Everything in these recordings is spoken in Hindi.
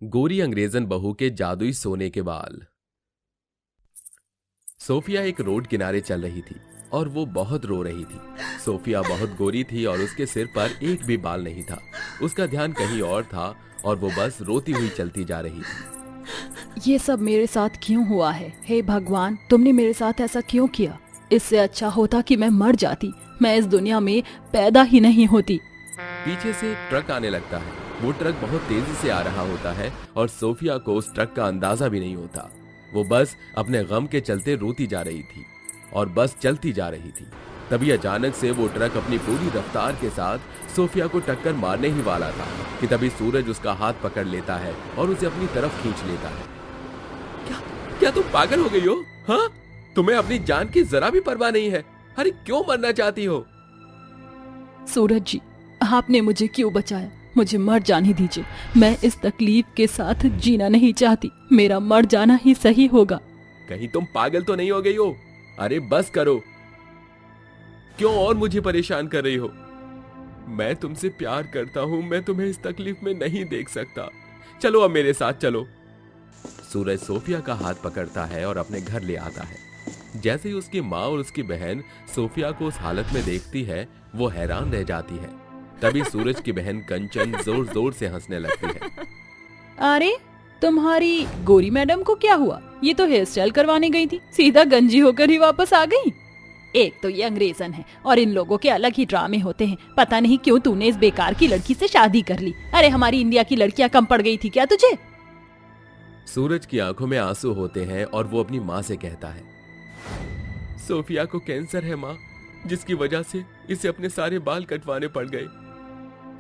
गोरी अंग्रेजन बहू के जादुई सोने के बाल। सोफिया एक रोड किनारे चल रही थी और वो बहुत रो रही थी। सोफिया बहुत गोरी थी और उसके सिर पर एक भी बाल नहीं था। उसका ध्यान कहीं और था और वो बस रोती हुई चलती जा रही थी। ये सब मेरे साथ क्यों हुआ है? हे भगवान, तुमने मेरे साथ ऐसा क्यों किया? इससे अच्छा होता कि मैं मर जाती। मैं इस दुनिया में पैदा ही नहीं होती। पीछे से एक ट्रक आने लगता है। वो ट्रक बहुत तेजी से आ रहा होता है और सोफिया को उस ट्रक का अंदाजा भी नहीं होता। वो बस अपने गम के चलते रोती जा रही थी और बस चलती जा रही थी। तभी अचानक से वो ट्रक अपनी पूरी रफ्तार के साथ सोफिया को टक्कर मारने ही वाला था कि तभी सूरज उसका हाथ पकड़ लेता है और उसे अपनी तरफ खींच लेता है। क्या क्या तुम पागल हो गई हो? हाँ, तुम्हें अपनी जान की जरा भी परवाह नहीं है? अरे क्यों मरना चाहती हो? सूरज जी, आपने मुझे क्यों बचाया? मुझे मर जाने दीजिए। मैं इस तकलीफ के साथ जीना नहीं चाहती। मेरा मर जाना ही सही होगा। कहीं तुम पागल तो नहीं हो गई हो? अरे बस करो, क्यों और मुझे परेशान कर रही हो? मैं तुमसे प्यार करता हूं। मैं तुम्हें इस तकलीफ में नहीं देख सकता। चलो अब मेरे साथ चलो। सूरज सोफिया का हाथ पकड़ता है और अपने घर ले आता है। जैसे ही उसकी माँ और उसकी बहन सोफिया को उस हालत में देखती है, वो हैरान रह जाती है। तभी सूरज की बहन कंचन जोर जोर से हंसने लगती है। अरे, तुम्हारी गोरी मैडम को क्या हुआ? ये तो हेयर स्टाइल करवाने गई थी, सीधा गंजी होकर ही वापस आ गई। एक तो ये अंग्रेजन है और इन लोगों के अलग ही ड्रामे होते हैं। पता नहीं क्यों तूने इस बेकार की लड़की से शादी कर ली। अरे हमारी इंडिया की लड़कियां कम पड़ गई थी क्या तुझे? सूरज की आंखों में आंसू होते हैं और वो अपनी माँ से कहता है, सोफिया को कैंसर है माँ, जिसकी वजह से इसे अपने सारे बाल कटवाने पड़ गए।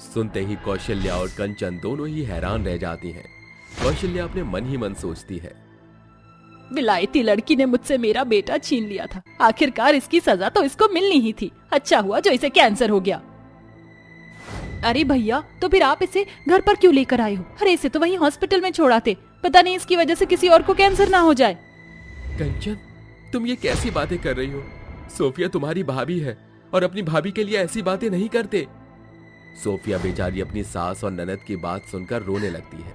सुनते ही कौशल्या और कंचन दोनों ही हैरान रह जाती हैं। कौशल्या अपने मन ही मन सोचती है, विलायती लड़की ने मुझसे मेरा बेटा छीन लिया था। आखिरकार इसकी सजा तो इसको मिलनी ही थी। अच्छा हुआ जो इसे कैंसर हो गया। अरे भैया, तो फिर आप इसे घर पर क्यों लेकर आए हो? अरे इसे तो वहीं हॉस्पिटल में छोड़ाते। पता नहीं इसकी वजह से किसी और को कैंसर ना हो जाए। कंचन, तुम ये कैसी बातें कर रही हो? सोफिया तुम्हारी भाभी है और अपनी भाभी के लिए ऐसी बातें नहीं करते। सोफिया बेचारी अपनी सास और ननद की बात सुनकर रोने लगती है।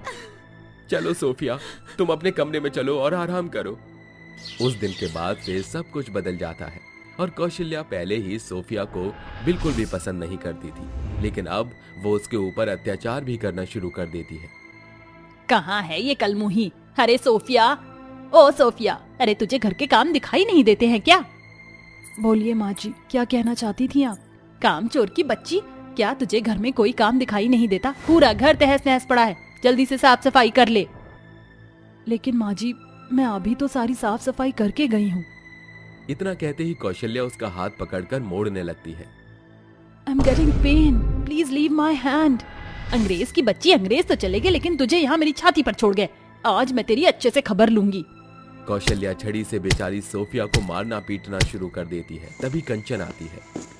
चलो सोफिया, तुम अपने कमरे में चलो और आराम करो। उस दिन के बाद से सब कुछ बदल जाता है और कौशल्या पहले ही सोफिया को बिल्कुल भी पसंद नहीं करती थी, लेकिन अब वो उसके ऊपर अत्याचार भी करना शुरू कर देती है। कहाँ है ये कलमुही? अरे सोफिया, ओ सोफिया, अरे तुझे घर के काम दिखाई नहीं देते हैं क्या? बोलिए माँ जी, क्या कहना चाहती थी आप? काम चोर की बच्ची, क्या तुझे घर में कोई काम दिखाई नहीं देता? पूरा घर तहस नहस पड़ा है। जल्दी से साफ सफाई कर ले। लेकिन माँ जी, मैं अभी तो सारी साफ सफाई करके गई हूँ। इतना कहते ही कौशल्या उसका हाथ पकड़कर मोड़ने लगती है। I am getting pen, please leave my hand. अंग्रेज की बच्ची, अंग्रेज तो चले गए लेकिन तुझे यहाँ मेरी छाती पर छोड़ गए। आज मैं तेरी अच्छे से खबर लूंगी। कौशल्या छड़ी से बेचारी सोफिया को मारना पीटना शुरू कर देती है। तभी कंचन आती है।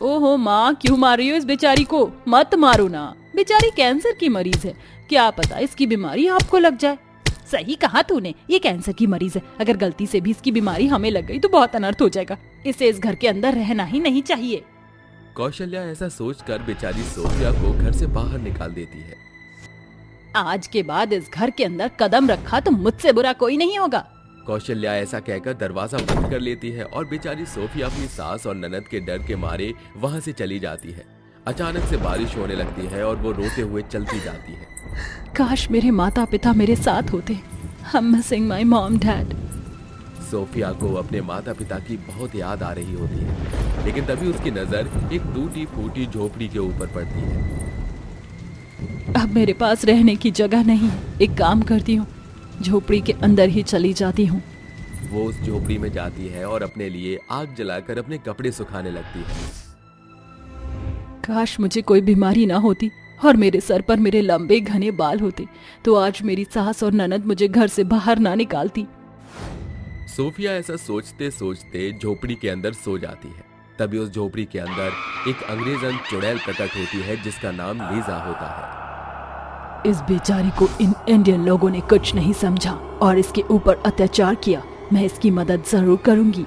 ओहो माँ, क्यों मार रही हो इस बेचारी को? मत मारो ना, बेचारी कैंसर की मरीज है। क्या पता इसकी बीमारी आपको लग जाए। सही कहा तूने, ये कैंसर की मरीज है। अगर गलती से भी इसकी बीमारी हमें लग गई तो बहुत अनर्थ हो जाएगा। इसे इस घर के अंदर रहना ही नहीं चाहिए। कौशल्या ऐसा सोचकर बेचारी सोफिया को घर से बाहर निकाल देती है। आज के बाद इस घर के अंदर कदम रखा तो मुझसे बुरा कोई नहीं होगा। कौशल्या ऐसा कहकर दरवाजा बंद कर लेती है और बेचारी सोफिया अपनी सास और ननद के डर के मारे वहां से चली जाती है। अचानक से बारिश होने लगती है और वो रोते हुए चलती जाती है। काश मेरे माता पिता मेरे साथ होते। I'm missing my mom, dad. Sophia को अपने माता पिता की बहुत याद आ रही होती है, लेकिन तभी उसकी नजर एक टूटी फूटी झोपड़ी के ऊपर पड़ती है। अब मेरे पास रहने की जगह नहीं। एक काम करती हूँ, झोपड़ी के अंदर ही चली जाती हूँ। वो उस झोपड़ी में जाती है और अपने लिए आग जलाकर अपने कपड़े सुखाने लगती है। काश मुझे कोई बीमारी ना होती और मेरे सर पर मेरे लंबे घने बाल होते, तो आज मेरी सास और ननद मुझे घर से बाहर ना निकालती। सोफिया ऐसा सोचते सोचते झोपड़ी के अंदर सो जाती है। तभी उस झोपड़ी के अंदर एक अंग्रेजन चुड़ैल प्रकट होती है जिसका नाम लीजा होता है। इस बेचारी को इन इंडियन लोगों ने कुछ नहीं समझा और इसके ऊपर अत्याचार किया। मैं इसकी मदद जरूर करूंगी।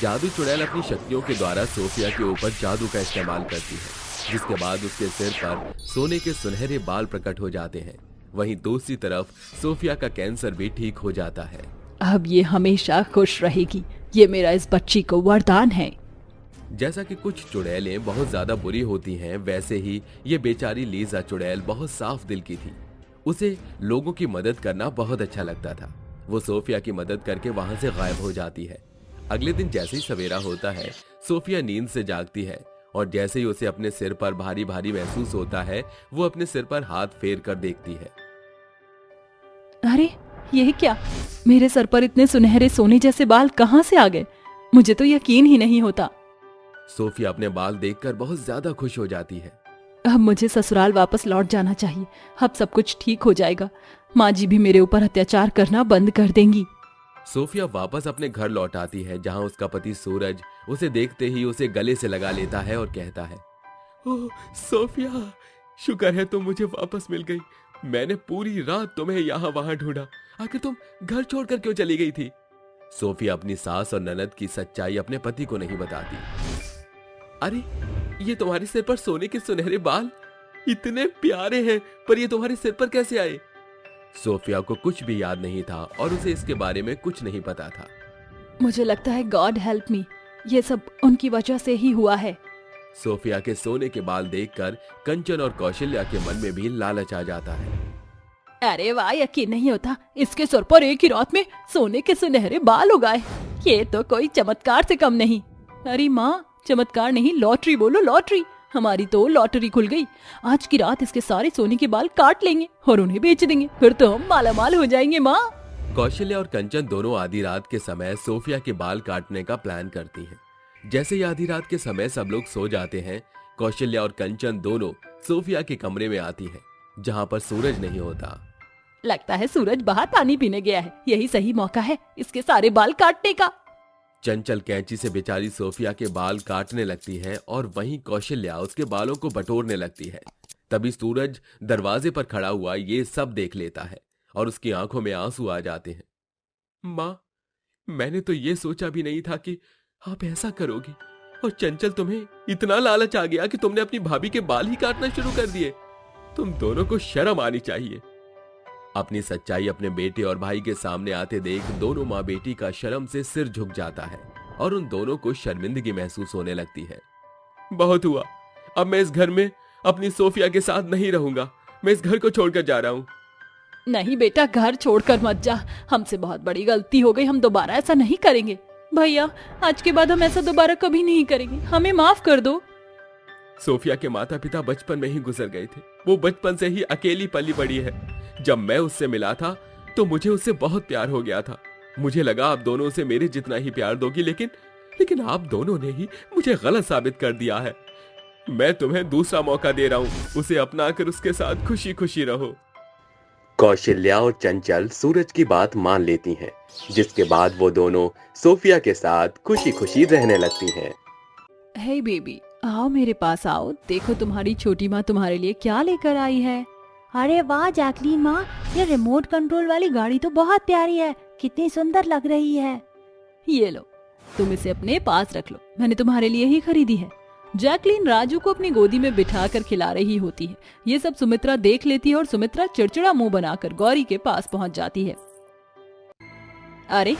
जादू चुड़ैल अपनी शक्तियों के द्वारा सोफिया के ऊपर जादू का इस्तेमाल करती है, जिसके बाद उसके सिर पर सोने के सुनहरे बाल प्रकट हो जाते हैं वहीं दूसरी तरफ सोफिया का कैंसर भी ठीक हो जाता है। अब ये हमेशा खुश रहेगी, ये मेरा इस बच्ची को वरदान है। जैसा कि कुछ चुड़ैलें बहुत ज्यादा बुरी होती हैं, वैसे ही ये बेचारी लीजा चुड़ैल बहुत साफ दिल की थी। उसे लोगों की मदद करना बहुत अच्छा लगता था। वो सोफिया की मदद करके वहां से गायब हो जाती है। अगले दिन जैसे ही सवेरा होता है, सोफिया नींद से जागती है और जैसे ही उसे अपने सिर पर भारी भारी महसूस होता है, वो अपने सिर पर हाथ फेर कर देखती है। अरे ये क्या, मेरे सर पर इतने सुनहरे सोने जैसे बाल कहाँ से आ गए? मुझे तो यकीन ही नहीं होता। सोफिया अपने बाल देखकर बहुत ज्यादा खुश हो जाती है। अब मुझे ससुराल वापस लौट जाना चाहिए। अब सब कुछ ठीक हो जाएगा। माँ जी भी मेरे ऊपर अत्याचार करना बंद कर देंगी। सोफिया वापस अपने घर लौट आती है, जहां उसका पति सूरज उसे देखते ही उसे गले से लगा लेता है और कहता है, ओह सोफिया, शुक्र है तुम मुझे वापस मिल गई। मैंने पूरी रात तुम्हें यहाँ वहां ढूंढा। आखिर तुम घर छोड़कर क्यों चली गई थी? सोफिया अपनी सास और ननद की सच्चाई अपने पति को नहीं बताती। अरे ये तुम्हारे सिर पर सोने के सुनहरे बाल इतने प्यारे हैं, पर ये तुम्हारे सिर पर कैसे आए? सोफिया को कुछ भी याद नहीं था और उसे इसके बारे में कुछ नहीं पता था। मुझे लगता है गॉड हेल्प मी, ये सब उनकी वजह से ही हुआ है। सोफिया के सोने के बाल देखकर कंचन और कौशल्या के मन में भी लालच आ जाता है। अरे वाह, यकीन नहीं होता, इसके सर पर एक ही रात में सोने के सुनहरे बाल उगाए। ये तो कोई चमत्कार से कम नहीं। अरे माँ, चमत्कार नहीं, लॉटरी बोलो, लॉटरी। हमारी तो लॉटरी खुल गई। आज की रात इसके सारे सोने के बाल काट लेंगे और उन्हें बेच देंगे, फिर तो हम मालामाल हो जाएंगे माँ। कौशल्या और कंचन दोनों आधी रात के समय सोफिया के बाल काटने का प्लान करती हैं। जैसे ही आधी रात के समय सब लोग सो जाते हैं, कौशल्या और कंचन दोनों सोफिया के कमरे में आती हैं, जहां पर सूरज नहीं होता। लगता है सूरज बाहर पानी पीने गया है। यही सही मौका है इसके सारे बाल काटने का। चंचल कैंची से बेचारी सोफिया के बाल काटने लगती है और वहीं कौशल्या उसके बालों को बटोरने लगती है। तभी सूरज दरवाजे पर खड़ा हुआ ये सब देख लेता है और उसकी आंखों में आंसू आ जाते हैं। माँ, मैंने तो ये सोचा भी नहीं था कि आप ऐसा करोगी। और चंचल, तुम्हें इतना लालच आ गया कि तुमने अपनी भाभी के बाल ही काटना शुरू कर दिए। तुम दोनों को शर्म आनी चाहिए। अपनी सच्चाई अपने बेटे और भाई के सामने आते देख दोनों माँ बेटी का शर्म से सिर झुक जाता है और उन दोनों को शर्मिंदगी महसूस होने लगती है। बहुत हुआ, अब मैं इस घर में अपनी सोफिया के साथ नहीं रहूंगा। मैं इस घर को छोड़कर जा रहा हूँ। नहीं बेटा, घर छोड़कर मत जा। हमसे बहुत बड़ी गलती हो गई, हम दोबारा ऐसा नहीं करेंगे। भैया, आज के बाद हम ऐसा दोबारा कभी नहीं करेंगे, हमें माफ कर दो। सोफिया के माता पिता बचपन में ही गुजर गए थे। वो बचपन से ही अकेली पली बड़ी है। जब मैं उससे मिला था तो मुझे उससे बहुत प्यार हो गया था। मुझे लगा आप दोनों से मेरे जितना ही प्यार दोगी, लेकिन आप दोनों ने ही मुझे गलत साबित कर दिया है। मैं तुम्हें दूसरा मौका दे रहा हूँ, उसे अपनाकर उसके साथ खुशी खुशी रहो। कौशल्या और चंचल सूरज की बात मान लेती हैं, जिसके बाद वो दोनों सोफिया के साथ खुशी खुशी रहने लगती हैं। हे बेबी, आओ मेरे पास आओ। देखो तुम्हारी छोटी माँ तुम्हारे लिए क्या लेकर आई है। अरे वाह जैकलीन माँ, ये रिमोट कंट्रोल वाली गाड़ी तो बहुत प्यारी है, कितनी सुंदर लग रही है। ये लो, तुम इसे अपने पास रख लो, मैंने तुम्हारे लिए ही खरीदी है। जैकलीन राजू को अपनी गोदी में बिठाकर खिला रही होती है। ये सब सुमित्रा देख लेती है और सुमित्रा चिड़चिड़ा मुंह बनाकर गौरी के पास पहुंच जाती है। अरे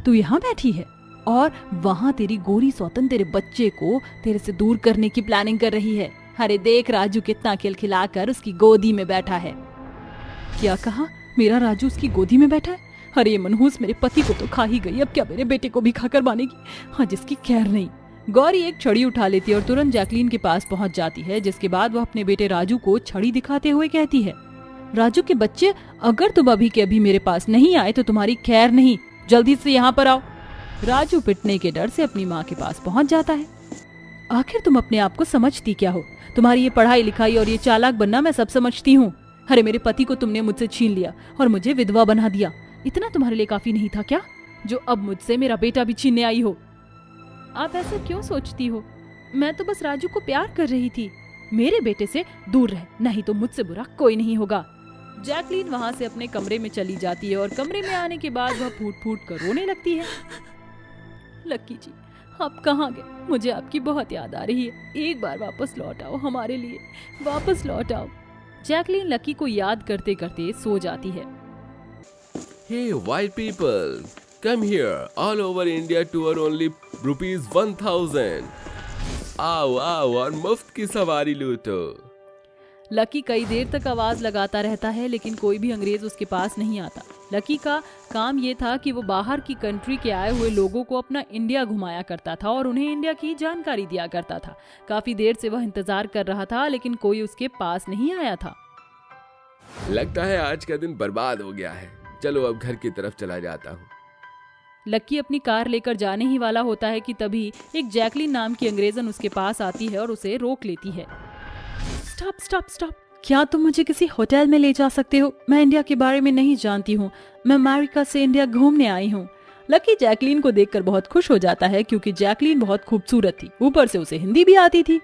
तू यहाँ बैठी है और वहाँ तेरी गोरी सौतन तेरे बच्चे को तेरे से दूर करने की प्लानिंग कर रही है। अरे देख, राजू कितना खिलखिलाकर उसकी गोदी में बैठा है। क्या कहा? मेरा राजू उसकी गोदी में बैठा है? अरे ये मनहूस मेरे पति को तो खा ही गई, अब क्या मेरे बेटे को भी खाकर मानेगी? हाँ, जिसकी खैर नहीं। गौरी एक छड़ी उठा लेती है और तुरंत जैकलीन के पास पहुंच जाती है, जिसके बाद वह अपने बेटे राजू को छड़ी दिखाते हुए कहती है, राजू के बच्चे, अगर तुम अभी के अभी मेरे पास नहीं आए तो तुम्हारी खैर नहीं, जल्दी से यहाँ पर आओ। राजू पिटने के डर से अपनी माँ के पास पहुंच जाता है। आखिर तुम अपने आप को समझती क्या हो? तुम्हारी ये पढ़ाई लिखाई और ये चालाक बनना मैं सब समझती हूँ। अरे मेरे पति को तुमने मुझसे छीन लिया और मुझे विधवा बना दिया। इतना तुम्हारे लिए काफी नहीं था क्या, जो अब मुझसे मेरा बेटा भी छीनने आई हो? आप ऐसा क्यों सोचती हो? मैं तो बस राजू को प्यार कर रही थी। मेरे बेटे से दूर रह, नहीं तो मुझसे बुरा कोई नहीं होगा। जैकलीन वहाँ से अपने कमरे में चली जाती है और कमरे में आने के बाद वह फूट फूट कर रोने लगती है। लक्की जी, आप कहाँ गए? मुझे आपकी बहुत याद आ रही है। एक बार वापस लौट आओ, हमारे लिए वापस लौट आओ। जैकलीन लकी को याद करते करते सो जाती है। Hey, white people, come here. All over India tour only ₹1000. आओ आओ और मुफ्त की सवारी लूटो। लकी कई देर तक आवाज लगाता रहता है लेकिन कोई भी अंग्रेज उसके पास नहीं आता। लकी का काम ये था कि वो बाहर की कंट्री के आए हुए लोगों को अपना इंडिया घुमाया करता था और उन्हें इंडिया की जानकारी दिया करता था। काफी देर से वह इंतजार कर रहा था लेकिन कोई उसके पास नहीं आया था। लगता है आज का दिन बर्बाद हो गया है। चलो अब घर की तरफ चला जाता हूँ। लकी अपनी कार लेकर जाने ही वाला होता है कि तभी एक जैकलीन नाम की अंग्रेजन उसके पास आती है और उसे रोक लेती है। स्टॉप स्टॉप स्टॉप, क्या तुम मुझे किसी होटल में ले जा सकते हो? मैं इंडिया के बारे में नहीं जानती हूँ। मैं अमेरिका से इंडिया घूमने आई हूँ। लकी जैकलीन को देखकर बहुत खुश हो जाता है क्योंकि जैकलीन बहुत खूबसूरत थी, ऊपर से उसे हिंदी भी आती थी।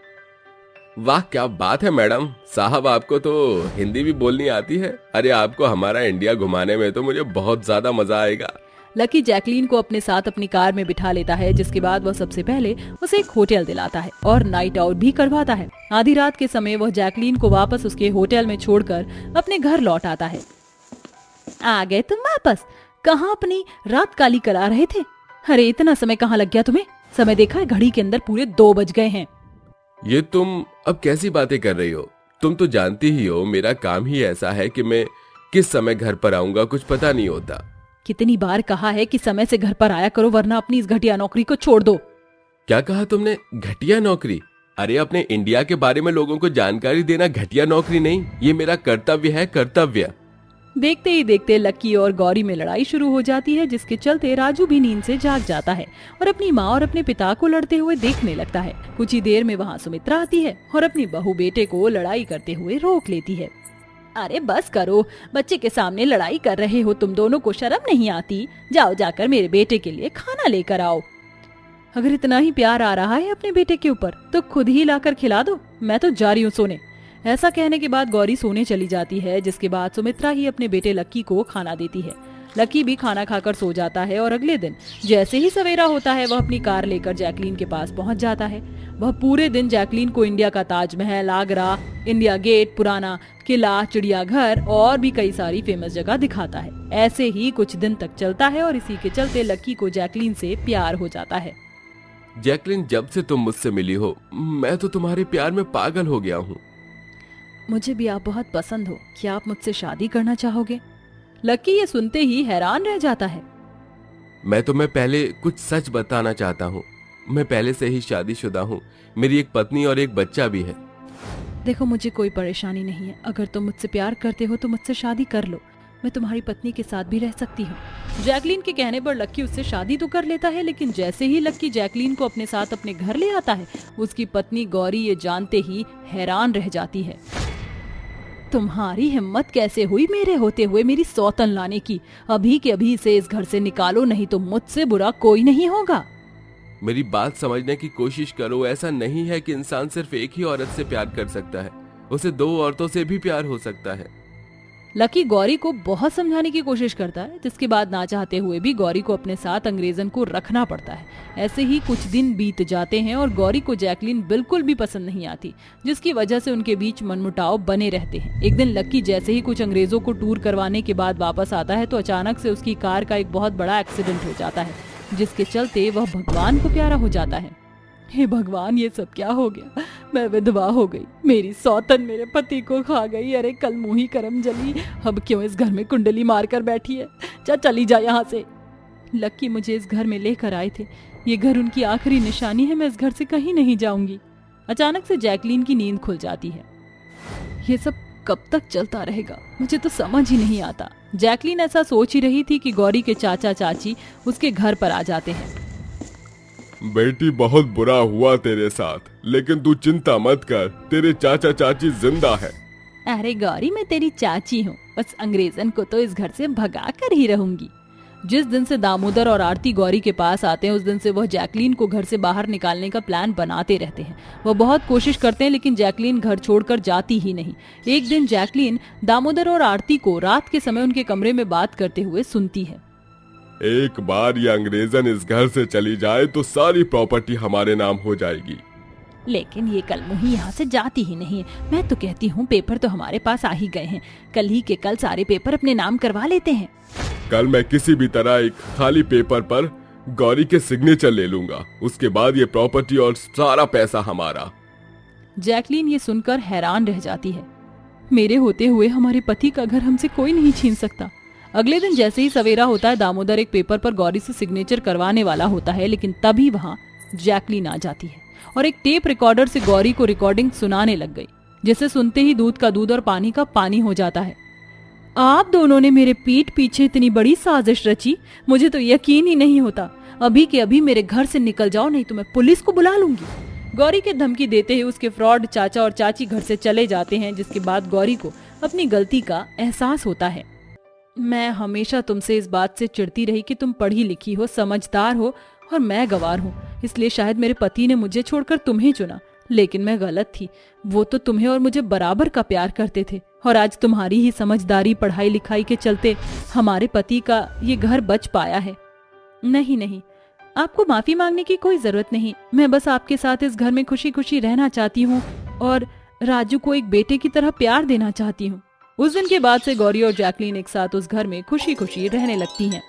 वाह क्या बात है मैडम साहब, आपको तो हिंदी भी बोलनी आती है। अरे आपको हमारा इंडिया घुमाने में तो मुझे बहुत ज्यादा मजा आएगा। लकी जैकलीन को अपने साथ अपनी कार में बिठा लेता है, जिसके बाद वह सबसे पहले उसे एक होटल दिलाता है और नाइट आउट भी करवाता है। आधी रात के समय वह जैकलीन को वापस उसके होटल में छोड़कर अपने घर लौट आता है। आ गए तुम वापस? कहाँ अपनी रात काली करा रहे थे? अरे इतना समय कहाँ लग गया तुम्हें? समय देखा है, घड़ी के अंदर पूरे 2 बज गए हैं। ये तुम अब कैसी बातें कर रही हो? तुम तो जानती ही हो मेरा काम ही ऐसा है कि मैं किस समय घर पर आऊंगा कुछ पता नहीं होता। कितनी बार कहा है कि समय से घर पर आया करो वरना अपनी इस घटिया नौकरी को छोड़ दो। क्या कहा तुमने? घटिया नौकरी? अरे अपने इंडिया के बारे में लोगों को जानकारी देना घटिया नौकरी नहीं, ये मेरा कर्तव्य है, कर्तव्य। देखते ही देखते लक्की और गौरी में लड़ाई शुरू हो जाती है, जिसके चलते राजू भी नींद से जाग जाता है और अपनी माँ और अपने पिता को लड़ते हुए देखने लगता है। कुछ ही देर में वहाँ सुमित्रा आती है और अपनी बहू बेटे को लड़ाई करते हुए रोक लेती है। अरे बस करो, बच्चे के सामने लड़ाई कर रहे हो, तुम दोनों को शर्म नहीं आती? जाओ जाकर मेरे बेटे के लिए खाना लेकर आओ। अगर इतना ही प्यार आ रहा है अपने बेटे के ऊपर तो खुद ही लाकर खिला दो, मैं तो जा रही हूँ सोने। ऐसा कहने के बाद गौरी सोने चली जाती है, जिसके बाद सुमित्रा ही अपने बेटे लक्की को खाना देती है। लक्की भी खाना खाकर सो जाता है और अगले दिन जैसे ही सवेरा होता है वह अपनी कार लेकर जैकलीन के पास पहुंच जाता है। वह पूरे दिन जैकलीन को इंडिया का ताजमहल, आगरा, इंडिया गेट, पुराना किला, चिड़ियाघर और भी कई सारी फेमस जगह दिखाता है। ऐसे ही कुछ दिन तक चलता है और इसी के चलते लक्की को जैकलीन से प्यार हो जाता है। जैकलीन, जब से तुम मुझसे मिली हो मैं तो तुम्हारे प्यार में पागल हो गया हूँ। मुझे भी आप बहुत पसंद हो, क्या आप मुझसे शादी करना चाहोगे? लक्की ये सुनते ही हैरान रह जाता है। मैं तुम्हें पहले कुछ सच बताना चाहता हूँ। मैं पहले से ही शादीशुदा हूँ, मेरी एक पत्नी और एक बच्चा भी है। देखो मुझे कोई परेशानी नहीं है, अगर तुम मुझसे प्यार करते हो तो मुझसे शादी कर लो, मैं तुम्हारी पत्नी के साथ भी रह सकती हूँ। जैकलीन के कहने पर लक्की उससे शादी तो कर लेता है, लेकिन जैसे ही लक्की जैकलीन को अपने साथ अपने घर ले आता है उसकी पत्नी गौरी ये जानते ही हैरान रह जाती है। तुम्हारी हिम्मत कैसे हुई मेरे होते हुए मेरी सौतन लाने की? अभी के अभी इसे इस घर से निकालो, नहीं तो मुझसे बुरा कोई नहीं होगा। मेरी बात समझने की कोशिश करो। ऐसा नहीं है कि इंसान सिर्फ एक ही औरत से प्यार कर सकता है, उसे 2 औरतों से भी प्यार हो सकता है। लकी गौरी को बहुत समझाने की कोशिश करता है, जिसके बाद ना चाहते हुए भी गौरी को अपने साथ अंग्रेजन को रखना पड़ता है। ऐसे ही कुछ दिन बीत जाते हैं और गौरी को जैकलीन बिल्कुल भी पसंद नहीं आती, जिसकी वजह से उनके बीच मनमुटाव बने रहते हैं। एक दिन लक्की जैसे ही कुछ अंग्रेजों को टूर करवाने के बाद वापस आता है तो अचानक से उसकी कार का एक बहुत बड़ा एक्सीडेंट हो जाता है, जिसके चलते वह भगवान को प्यारा हो जाता है। हे भगवान, ये सब क्या हो गया? मैं विधवा हो गई, मेरी सौतन मेरे पति को खा गई। अरे कल मुही करम जली, अब क्यों इस घर में कुंडली मारकर बैठी है? चली जा यहाँ से। लक्की मुझे इस घर में लेकर आए थे, ये घर उनकी आखिरी निशानी है, मैं इस घर से कहीं नहीं जाऊंगी। अचानक से जैकलीन की नींद खुल जाती है। ये सब कब तक चलता रहेगा, मुझे तो समझ ही नहीं आता। जैकलीन ऐसा सोच ही रही थी कि गौरी के चाचा चाची उसके घर पर आ जाते हैं। बेटी, बहुत बुरा हुआ तेरे साथ, लेकिन तू चिंता मत कर, तेरे चाचा चाची जिंदा है। अरे गौरी, मैं तेरी चाची हूँ, बस अंग्रेजन को तो इस घर से भगा कर ही रहूंगी। जिस दिन से दामोदर और आरती गौरी के पास आते हैं उस दिन से वह जैकलीन को घर से बाहर निकालने का प्लान बनाते रहते हैं। वह बहुत कोशिश करते हैं लेकिन जैकलीन घर छोड़कर जाती ही नहीं। एक दिन जैकलीन दामोदर और आरती को रात के समय उनके कमरे में बात करते हुए सुनती है। एक बार ये अंग्रेजन इस घर से चली जाए तो सारी प्रॉपर्टी हमारे नाम हो जाएगी। लेकिन ये कलमुही यहाँ से जाती ही नहीं है। मैं तो कहती हूँ पेपर तो हमारे पास आ ही गए हैं, कल ही के कल सारे पेपर अपने नाम करवा लेते हैं। कल मैं किसी भी तरह एक खाली पेपर पर गौरी के सिग्नेचर ले लूंगा, उसके बाद ये प्रॉपर्टी और सारा पैसा हमारा। जैकलीन ये सुनकर हैरान रह जाती है। मेरे होते हुए हमारे पति का घर हमसे कोई नहीं छीन सकता। अगले दिन जैसे ही सवेरा होता है, दामोदर एक पेपर पर गौरी से सिग्नेचर करवाने वाला होता है, लेकिन तभी वहाँ जैकलीन आ जाती है और एक टेप रिकॉर्डर से गौरी को रिकॉर्डिंग सुनाने लग गई, जिसे सुनते ही दूध का दूध और पानी का पानी हो जाता है। आप दोनों ने मेरे पीठ पीछे इतनी बड़ी साजिश रची, मुझे तो यकीन ही नहीं होता। अभी के अभी मेरे घर से निकल जाओ, नहीं तो मैं पुलिस को बुला लूंगी। गौरी के धमकी देते ही उसके फ्रॉड चाचा और चाची घर से चले जाते हैं, जिसके बाद गौरी को अपनी गलती का एहसास होता है। मैं हमेशा तुमसे इस बात से चिढ़ती रही कि तुम पढ़ी लिखी हो, समझदार हो और मैं गंवार हूँ, इसलिए शायद मेरे पति ने मुझे छोड़कर तुम्हें चुना। लेकिन मैं गलत थी, वो तो तुम्हें और मुझे बराबर का प्यार करते थे, और आज तुम्हारी ही समझदारी पढ़ाई लिखाई के चलते हमारे पति का ये घर बच पाया है। नहीं नहीं, आपको माफी मांगने की कोई जरूरत नहीं। मैं बस आपके साथ इस घर में खुशी खुशी रहना चाहती हूँ और राजू को एक बेटे की तरह प्यार देना चाहती हूँ। उस दिन के बाद से गौरी और जैकलीन एक साथ उस घर में खुशी खुशी रहने लगती हैं।